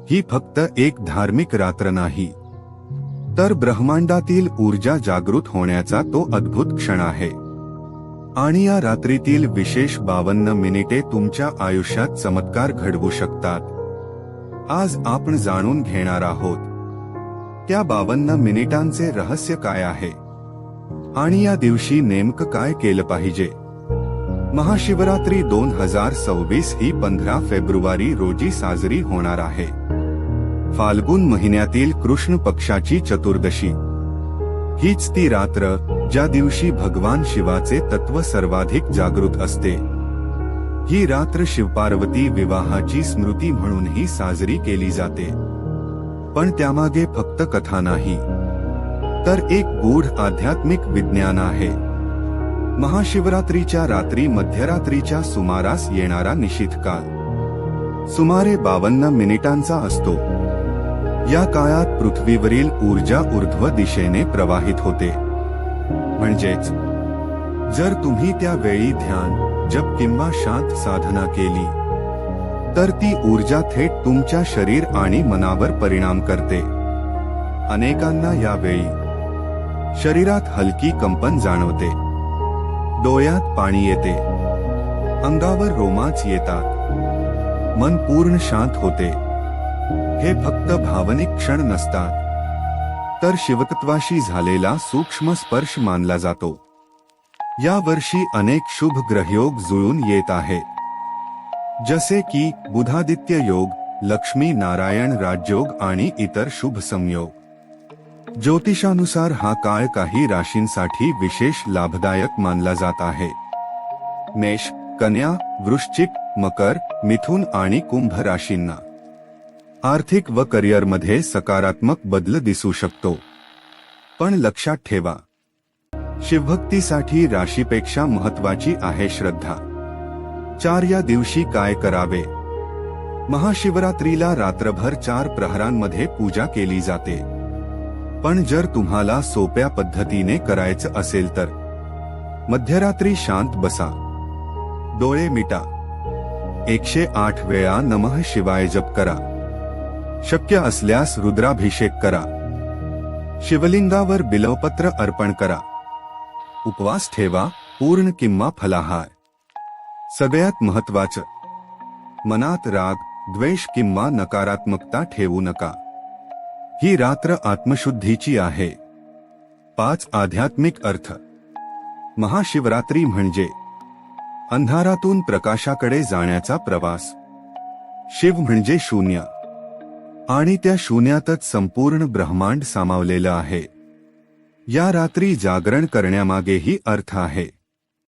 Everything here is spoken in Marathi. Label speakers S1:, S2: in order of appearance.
S1: ही फक्त एक धार्मिक रात्र नाही, तर ब्रह्मांडातील ऊर्जा जागृत होण्याचा तो अद्भुत क्षण आहे। आणि या रात्रीतील विशेष 52 मिनिटे तुमच्या आयुष्यात चमत्कार घडवू शकतात। आज आपण जाणून घेणार आहोत त्या 52 मिनिटांचे रहस्य काय आहे आणि या दिवशी नेमकं काय केलं पाहिजे। महाशिवरात्री 2026 ही 15 फेब्रुवारी रोजी साजरी होणार आहे। फाल्गुन महिन्यातील कृष्ण पक्षाची चतुर्दशी हीच ती रात्र ज्या दिवशी भगवान शिवाचे तत्व सर्वाधिक जागृत असते। ही रात्र शिवपार्वती विवाहाची स्मृती म्हणूनही साजरी केली जाते। पण त्यामागे फक्त कथा नाही, तर एक गूढ आध्यात्मिक विज्ञान आहे। महाशिवरात्रीच्या रात्री मध्यरात्रीच्या सुमारास येणारा निशीथ काळ सुमारे 52 मिनिटांचा असतो। या काळात पृथ्वीवरील ऊर्जा ऊर्ध्व दिशेने प्रवाहित होते। म्हणजेच जर तुम्ही त्या वेळी ध्यान, जप किंवा शांत साधना केली तर ती ऊर्जा थेट तुमच्या शरीर आणि मनावर परिणाम करते। अनेकांना यावेळी शरीरात हलकी कंपन जाणवते, डोळ्यात पाणी येते, अंगावर रोमांच येतात, मन पूर्ण शांत होते। हे फक्त भावनिक क्षण नसतात, तर शिवतत्वाशी झालेला सूक्ष्म स्पर्श मानला जातो। या वर्षी अनेक शुभ ग्रहयोग जुळून येत आहेत, जसे की बुधादित्य योग, लक्ष्मी नारायण राजयोग आणि इतर शुभ संयोग। ज्योतिषानुसार हा काळ काही राशींसाठी विशेष लाभदायक मानला जात आहे। मेष, कन्या, वृश्चिक, मकर, मिथुन आणि कुंभ राशींना आर्थिक व करिअरमध्ये सकारात्मक बदल दिसू शकतो। पण लक्षात ठेवा, शिवभक्तीसाठी राशीपेक्षा महत्त्वाची आहे श्रद्धा। 4 या दिवशी काय करावे? महाशिवरात्रीला रात्रभर 4 प्रहरांमध्ये पूजा केली जाते। पण जर तुम्हाला सोप्या पद्धतीने करायचं असेल तर मध्यरात्री शांत बसा, डोळे मिटा, 108 वेळा नमः शिवाय जप करा। शक्य असल्यास रुद्राभिषेक करा, शिवलिंगावर बिल्वपत्र अर्पण करा, उपवास ठेवा, पूर्ण किंवा फलाहार। सगळ्यात महत्त्वाचं, मनात राग, द्वेष किंवा नकारात्मकता ठेवू नका। ही रात्र आत्मशुद्धीची आहे। 5 आध्यात्मिक अर्थ। महाशिवरात्री म्हणजे अंधारातून प्रकाशाकडे जाण्याचा प्रवास। शिव म्हणजे शून्य, आणि त्या शून्यातच संपूर्ण ब्रह्मांड सामावलेलं आहे। या रात्री जागरण करण्यामागेही अर्थ आहे।